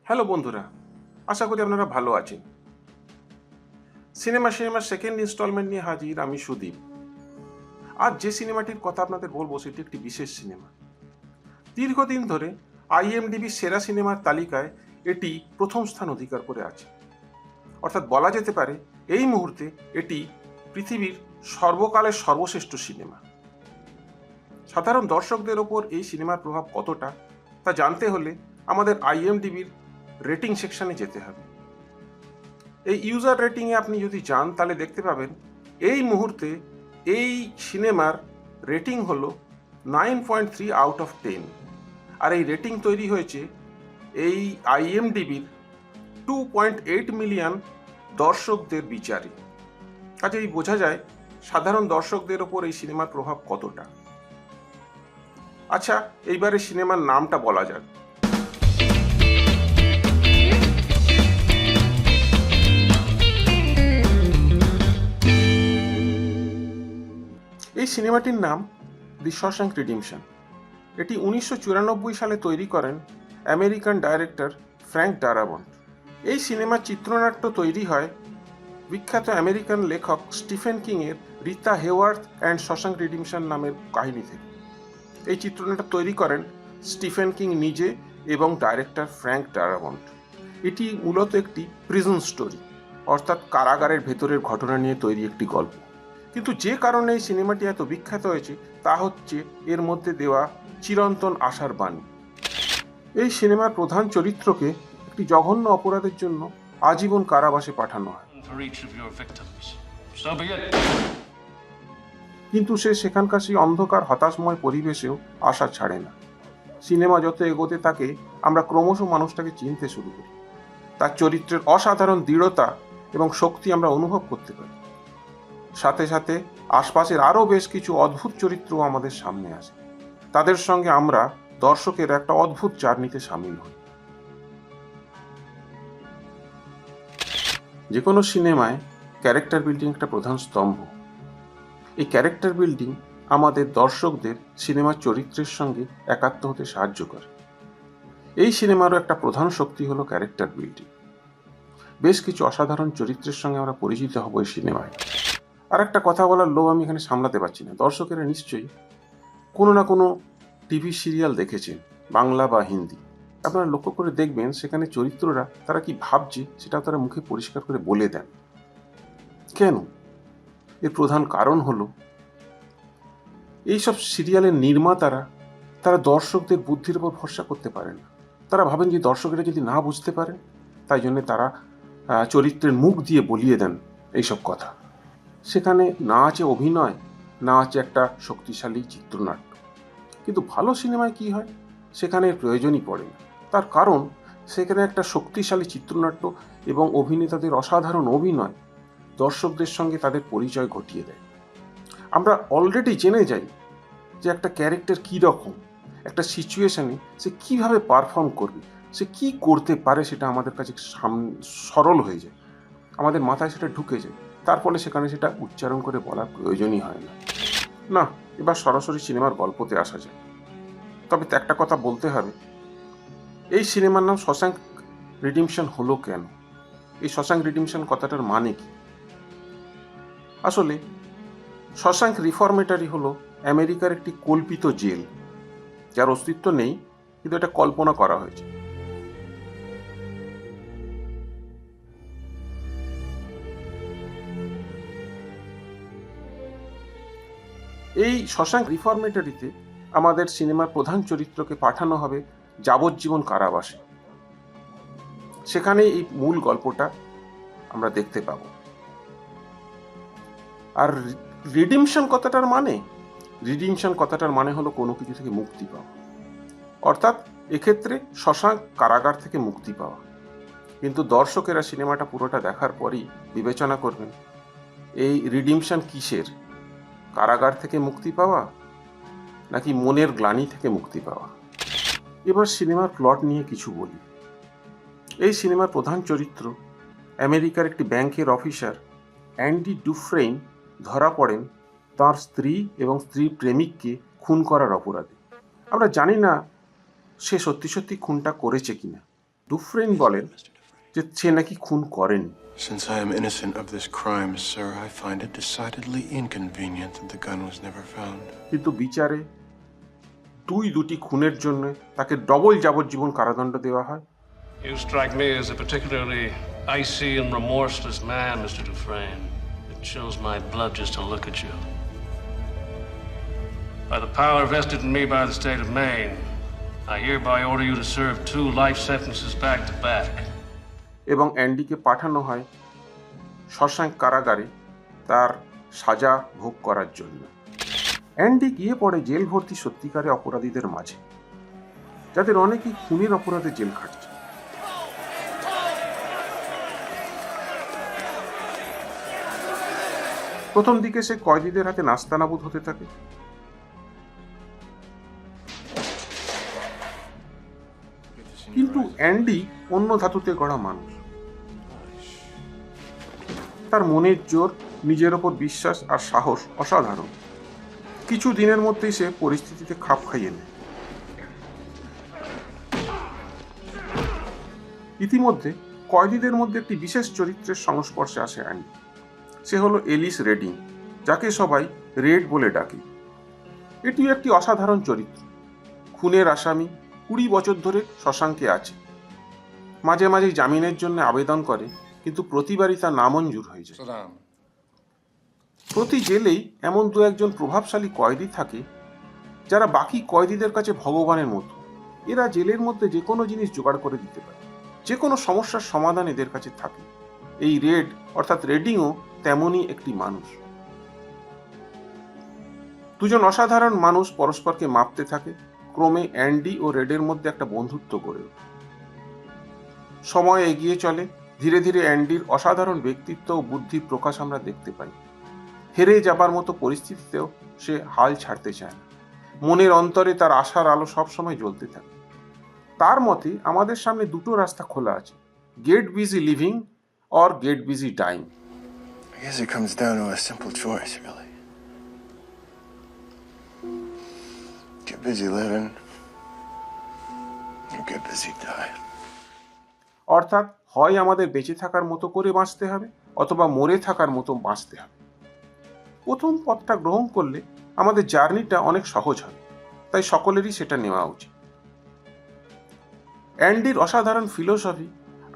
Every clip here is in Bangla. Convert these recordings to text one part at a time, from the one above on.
হ্যালো বন্ধুরা, আশা করি আপনারা ভালো আছেন। সিনেমার সেকেন্ড ইনস্টলমেন্ট নিয়ে হাজির আমি সুদীপ। আজ যে সিনেমাটির কথা আপনাদের বলবো সেটি একটি বিশেষ সিনেমা। দীর্ঘদিন ধরে আইএমডিবি সেরা সিনেমার তালিকায় এটি প্রথম স্থান অধিকার করে আছে। অর্থাৎ বলা যেতে পারে এই মুহূর্তে এটি পৃথিবীর সর্বকালের সর্বশ্রেষ্ঠ সিনেমা। সাধারণ দর্শকদের ওপর এই সিনেমার প্রভাব কতটা তা জানতে হলে আমাদের আইএমডিবির রেটিং সেকশনে যেতে হবে। এই ইউজার রেটিংয়ে আপনি যদি যান তাহলে দেখতে পাবেন এই মুহূর্তে এই সিনেমার রেটিং হলো 9.3 আউট অফ 10। আর এই রেটিং তৈরি হয়েছে এই আইএমডিবির 2.8 মিলিয়ন দর্শকদের বিচারে। কাজেই বোঝা যায় সাধারণ দর্শকদের ওপর এই সিনেমার প্রভাব কতটা। আচ্ছা, এইবারে সিনেমার নামটা বলা যাক। এই সিনেমাটির নাম দি শশাঙ্ক রিডিমশন। এটি 1994 সালে তৈরি করেন আমেরিকান ডাইরেক্টর ফ্র্যাঙ্ক ডারাবন্ট। এই সিনেমার চিত্রনাট্য তৈরি হয় বিখ্যাত আমেরিকান লেখক স্টিফেন কিংয়ের Rita Hayworth and Shawshank redemption নামের কাহিনী থেকে। এই চিত্রনাট্য তৈরি করেন স্টিফেন কিং নিজে এবং ডাইরেক্টর ফ্র্যাঙ্ক ডারাবন্ট। এটি মূলত একটি প্রিজন স্টোরি, অর্থাৎ কারাগারের ভেতরের ঘটনা নিয়ে তৈরি একটি গল্প। কিন্তু যে কারণে এই সিনেমাটি এত বিখ্যাত হয়েছে তা হচ্ছে এর মধ্যে দেওয়া চিরন্তন আশার বাণী। এই সিনেমার প্রধান চরিত্রকে একটি জঘন্য অপরাধের জন্য আজীবন কারাবাসে পাঠানো হয়, কিন্তু সে সেখানকার সেই অন্ধকার হতাশময় পরিবেশেও আশা ছাড়ে না। সিনেমা যত এগোতে থাকে আমরা ক্রমশ মানুষটাকে চিনতে শুরু করি। তার চরিত্রের অসাধারণ দৃঢ়তা এবং শক্তি আমরা অনুভব করতে পারি। সাথে সাথে আশপাশের আরও বেশ কিছু অদ্ভুত চরিত্রও আমাদের সামনে আসে। তাদের সঙ্গে আমরা দর্শকের একটা অদ্ভুত জার্নিতে সামিল হই। যে কোনো সিনেমায় ক্যারেক্টার বিল্ডিং একটা প্রধান স্তম্ভ। এই ক্যারেক্টার বিল্ডিং আমাদের দর্শকদের সিনেমার চরিত্রের সঙ্গে একাত্ম হতে সাহায্য করে। এই সিনেমারও একটা প্রধান শক্তি হলো ক্যারেক্টার বিল্ডিং। বেশ কিছু অসাধারণ চরিত্রের সঙ্গে আমরা পরিচিত হব এই সিনেমায়। আর একটা কথা বলার লোভ আমি এখানে সামলাতে পারছি না। দর্শকেরা নিশ্চয়ই কোনো না কোনো টিভি সিরিয়াল দেখেছেন, বাংলা বা হিন্দি। আপনারা লক্ষ্য করে দেখবেন সেখানে চরিত্ররা তারা কি ভাবছে সেটা তারা মুখে পরিষ্কার করে বলে দেন। কেন? এর প্রধান কারণ হলো এইসব সিরিয়ালের নির্মাতারা তারা দর্শকদের বুদ্ধির উপর ভরসা করতে পারেন না। তারা ভাবেন যে দর্শকেরা যদি না বুঝতে পারেন, তাই জন্য তারা চরিত্রের মুখ দিয়ে বলিয়ে দেন এইসব কথা। সেখানে না আছে অভিনয়, না আছে একটা শক্তিশালী চিত্রনাট্য। কিন্তু ভালো সিনেমায় কি হয়, সেখানে প্রয়োজনই পড়ে না। তার কারণ সেখানে একটা শক্তিশালী চিত্রনাট্য এবং অভিনেতাদের অসাধারণ অভিনয় দর্শকদের সঙ্গে তাদের পরিচয় ঘটিয়ে দেয়। আমরা অলরেডি জেনে যাই যে একটা ক্যারেক্টার কী রকম, একটা সিচুয়েশনে সে কীভাবে পারফর্ম করবে, সে কি করতে পারে, সেটা আমাদের কাছে সরল হয়ে যায়, আমাদের মাথায় সেটা ঢুকে যায়। তার ফলে সেখানে সেটা উচ্চারণ করে বলার প্রয়োজনই হয় না। না, এবার সরাসরি সিনেমার গল্পতে আসা যায়। তবে একটা কথা বলতে হবে, এই সিনেমার নাম শশাঙ্ক রিডিমশন হলো কেন? এই শশাঙ্ক রিডিমশন কথাটার মানে কি? আসলে শশাঙ্ক রিফর্মেটরি হলো আমেরিকার একটি কল্পিত জেল, যার অস্তিত্ব নেই, কিন্তু এটা কল্পনা করা হয়েছে। এই শশাঙ্ক রিফর্মেটরিতে আমাদের সিনেমার প্রধান চরিত্রকে পাঠানো হবে যাবজ্জীবন কারাবাসে। সেখানেই এই মূল গল্পটা আমরা দেখতে পাব। আর রিডিমশন কথাটার মানে হলো কোনো কিছু থেকে মুক্তি পাওয়া। অর্থাৎ এক্ষেত্রে শশাঙ্ক কারাগার থেকে মুক্তি পাওয়া। কিন্তু দর্শকেরা সিনেমাটা পুরোটা দেখার পরই বিবেচনা করবেন এই রিডিমশন কিসের, কারাগার থেকে মুক্তি পাওয়া নাকি মনের গ্লানি থেকে মুক্তি পাওয়া। এবার সিনেমার প্লট নিয়ে কিছু বলি। এই সিনেমার প্রধান চরিত্র আমেরিকার একটি ব্যাংকের অফিসার অ্যান্ডি ডুফ্রেইন ধরা পড়েন তার স্ত্রী এবং স্ত্রীর প্রেমিককে খুন করার অপরাধে। আমরা জানি না সে সত্যি সত্যি খুনটা করেছে কিনা, ডুফ্রেন বলেন যে সে নাকি খুন করেনি। Since I am innocent of this crime, sir, I find it decidedly inconvenient that the gun was never found. কিন্তু বিচারে দুটি খুনের জন্য তাকে ডবল যাবজ্জীবন কারাদণ্ড দেওয়া হয়। You strike me as a particularly icy and remorseless man, Mr. Dufresne. It chills my blood just to look at you. By the power vested in me by the state of Maine, I hereby order you to serve 2 life sentences back to back. এবং অ্যান্ডিকে পাঠানো হয় শশাঙ্ক কারাগারে তার সাজা ভোগ করার জন্য। অ্যান্ডি গিয়ে পড়ে জেল ভর্তি সত্যিকারে অপরাধীদের মাঝে, যাদের অনেকেই খুনের অপরাধে জেল খাটছে। প্রথম দিকে সে কয়েদিদের হাতে নাস্তানাবুদ হতে থাকে, কিন্তু অ্যান্ডি অন্য ধাতুতে গড়া মানুষ। তার মনের জোর, নিজের ওপর বিশ্বাস আর সাহস অসাধারণ। কিছু দিনের মধ্যেই সে পরিস্থিতিতে খাপ খাইয়ে নেয়। ইতিমধ্যে কয়েদিদের মধ্যে একটি বিশেষ চরিত্রের সংস্পর্শে আসে অ্যান্ডি। সে হলো এলিস রেডিং, যাকে সবাই রেড বলে ডাকে। এটিও একটি অসাধারণ চরিত্র। খুনের আসামি, 20 বছর ধরে শশাঙ্কে আছে। মাঝে মাঝে জামিনের জন্য আবেদন করে, কিন্তু প্রতিবারই তা নামঞ্জুর হয়ে যায়। প্রতি জেলেই এমন 2-1 প্রভাবশালী কয়েদি থাকে যারা বাকি কয়েদিদের কাছে ভগবানের মতো। এরা জেলের মধ্যে যে কোনো জিনিস জোগাড় করে দিতে পারে, যে কোনো সমস্যার সমাধান এদের কাছে থাকে। এই রেড অর্থাৎ রেডিংও তেমনই একটি মানুষ। দুজন অসাধারণ মানুষ পরস্পরকে মাপতে থাকে। ক্রমে অ্যান্ডি ও রেডের মধ্যে একটা বন্ধুত্ব গড়ে ওঠে। সময় এগিয়ে চলে, ধীরে ধীরে অ্যান্ডির অসাধারণ ব্যক্তিত্ব ও বুদ্ধির প্রকাশ আমরা দেখতে পাই। হেরে যাবার মতো পরিস্থিতিতেও সে হাল ছাড়তে চায় না। মনের অন্তরে তার আশার আলো সবসময় জ্বলতে থাকে। তার মতে আমাদের সামনে 2টো রাস্তা খোলা আছে, get busy living or get busy dying. I guess it comes down to a simple choice, really. Get busy living, or get busy dying. অর্থাৎ হয় আমাদের বেঁচে থাকার মতো করে বাঁচতে হবে, অথবা মরে থাকার মতো বাঁচতে হবে। প্রথম পথটা গ্রহণ করলে আমাদের জার্নিটা অনেক সহজ হবে, তাই সকলেরই সেটা নেওয়া উচিত। অ্যান্ডির অসাধারণ ফিলোসফি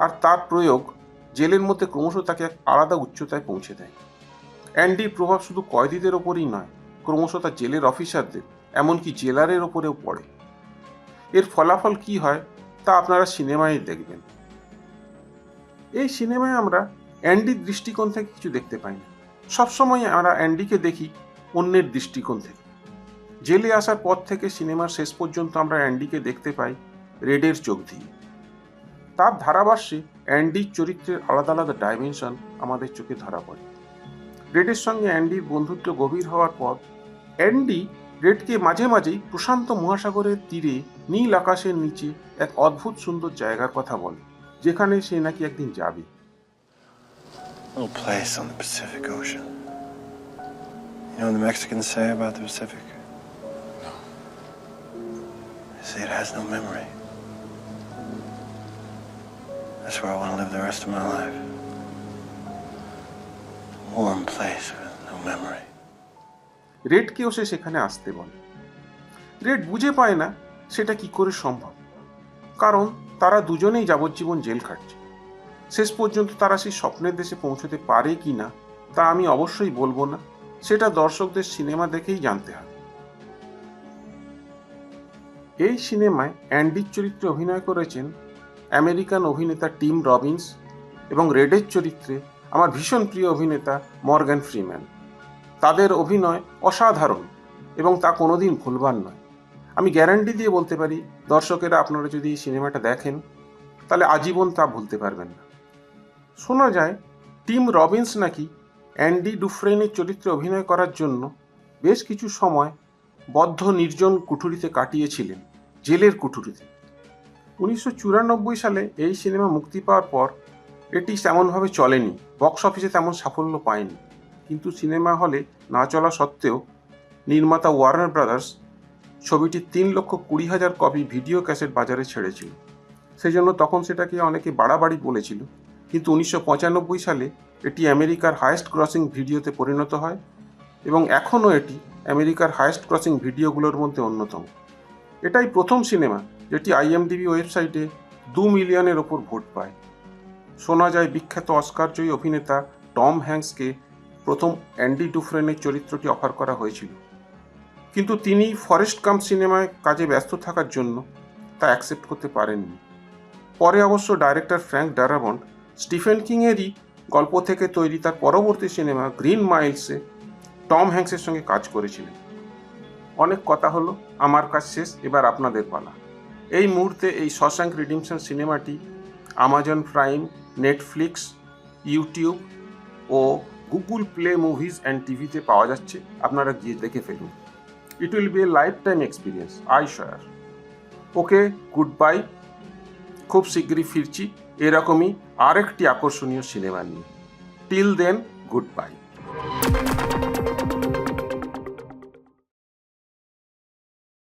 আর তার প্রয়োগ জেলের মধ্যে ক্রমশ তাকে এক আলাদা উচ্চতায় পৌঁছে দেয়। অ্যান্ডির প্রভাব শুধু কয়েদিদের ওপরই নয়, ক্রমশ তার জেলের অফিসারদের, এমনকি জেলারের ওপরেও পড়ে। এর ফলাফল কি হয় তা আপনারা সিনেমায় দেখবেন। এই সিনেমায় আমরা অ্যান্ডির দৃষ্টিকোণ থেকে কিছু দেখতে পাই না। সবসময় আমরা অ্যান্ডিকে দেখি অন্যের দৃষ্টিকোণ থেকে। জেলে আসার পর থেকে সিনেমার শেষ পর্যন্ত আমরা অ্যান্ডিকে দেখতে পাই রেডের চোখ দিয়ে। তার ধারাভাষ্যে অ্যান্ডির চরিত্রের আলাদা আলাদা ডাইমেনশন আমাদের চোখে ধরা পড়ে। রেডের সঙ্গে অ্যান্ডির বন্ধুত্ব গভীর হওয়ার পর অ্যান্ডি রেডকে মাঝে মাঝেই প্রশান্ত মহাসাগরের তীরে নীল আকাশের নিচে এক অদ্ভুত সুন্দর জায়গার কথা বলে, যেখানে সে নাকি একদিন যাবে। Little place on the Pacific Ocean. You know what the Mexicans say about the Pacific? No. They say it has no memory. That's where I want to live the rest of my life. A warm place with no memory. রেডকেও সে সেখানে আসতে বলে। রেড বুঝে পায় না সেটা কি করে সম্ভব, কারণ তারা দুজনেই যাবজ্জীবন জেল খাটছে। শেষ পর্যন্ত তারা সেই স্বপ্নের দেশে পৌঁছতে পারে কি না তা আমি অবশ্যই বলবো না, সেটা দর্শকদের সিনেমা দেখেই জানতে হবে। এই সিনেমায় অ্যান্ডির চরিত্রে অভিনয় করেছেন আমেরিকান অভিনেতা টিম রবিন্স এবং রেডের চরিত্রে আমার ভীষণ প্রিয় অভিনেতা মর্গ্যান ফ্রিম্যান। তাদের অভিনয় অসাধারণ এবং তা কোনোদিন ভুলবার নয়। আমি গ্যারান্টি দিয়ে বলতে পারি, দর্শকেরা আপনারা যদি এই সিনেমাটা দেখেন তাহলে আজীবন তা ভুলতে পারবেন না। শোনা যায় টিম রবিন্স নাকি অ্যান্ডি ডুফ্রেনের চরিত্রে অভিনয় করার জন্য বেশ কিছু সময় বদ্ধ নির্জন কুঠুরিতে কাটিয়েছিলেন, জেলের কুঠুরিতে। 1994 সালে এই সিনেমা মুক্তি পাওয়ার পর এটি তেমনভাবে চলেনি, বক্স অফিসে তেমন সাফল্য পায়নি। কিন্তু সিনেমা হলে না চলা সত্ত্বেও নির্মাতা ওয়ার্নার ব্রাদার্স ছবিটির 3,20,000 কপি ভিডিও ক্যাসেট বাজারে ছেড়েছিল। সেই জন্য তখন সেটাকে অনেকে বাড়াবাড়ি বলেছিল, কিন্তু 1995 সালে এটি আমেরিকার হাইয়েস্ট ক্রসিং ভিডিওতে পরিণত হয় এবং এখনও এটি আমেরিকার হাইয়েস্ট ক্রসিং ভিডিওগুলোর মধ্যে অন্যতম। এটাই প্রথম সিনেমা যেটি IMDb ওয়েবসাইটে 2 মিলিয়নের ওপর ভোট পায়। শোনা যায় বিখ্যাত অস্কারজয়ী অভিনেতা টম হ্যাঙ্কসকে প্রথম অ্যান্ডি ডুফ্রেনের চরিত্রটি অফার করা হয়েছিল, কিন্তু তিনি ফরেস্ট গাম্প সিনেমায় কাজে ব্যস্ত থাকার জন্য তা অ্যাকসেপ্ট করতে পারেননি। পরে অবশ্য ডাইরেক্টর ফ্র্যাঙ্ক ডারাবন্ট স্টিফেন কিংয়েরই গল্প থেকে তৈরি তার পরবর্তী সিনেমা গ্রিন মাইলসে টম হ্যাঙ্কসের সঙ্গে কাজ করেছিলেন। অনেক কথা হলো, আমার কাজ শেষ, এবার আপনাদের পালা। এই মুহূর্তে এই শশাঙ্ক রিডিমশন সিনেমাটি আমাজন প্রাইম, নেটফ্লিক্স, ইউটিউব ও গুগল প্লে মুভিজ অ্যান্ড টিভিতে পাওয়া যাচ্ছে, আপনারা গিয়ে দেখে ফেলুন। It will be a lifetime experience, I swear. Okay, good bye. খুব শীঘ্রই ফিরছি এরকমই আরেকটি আকর্ষণীয় সিনেমা নিয়ে। Till then, good by.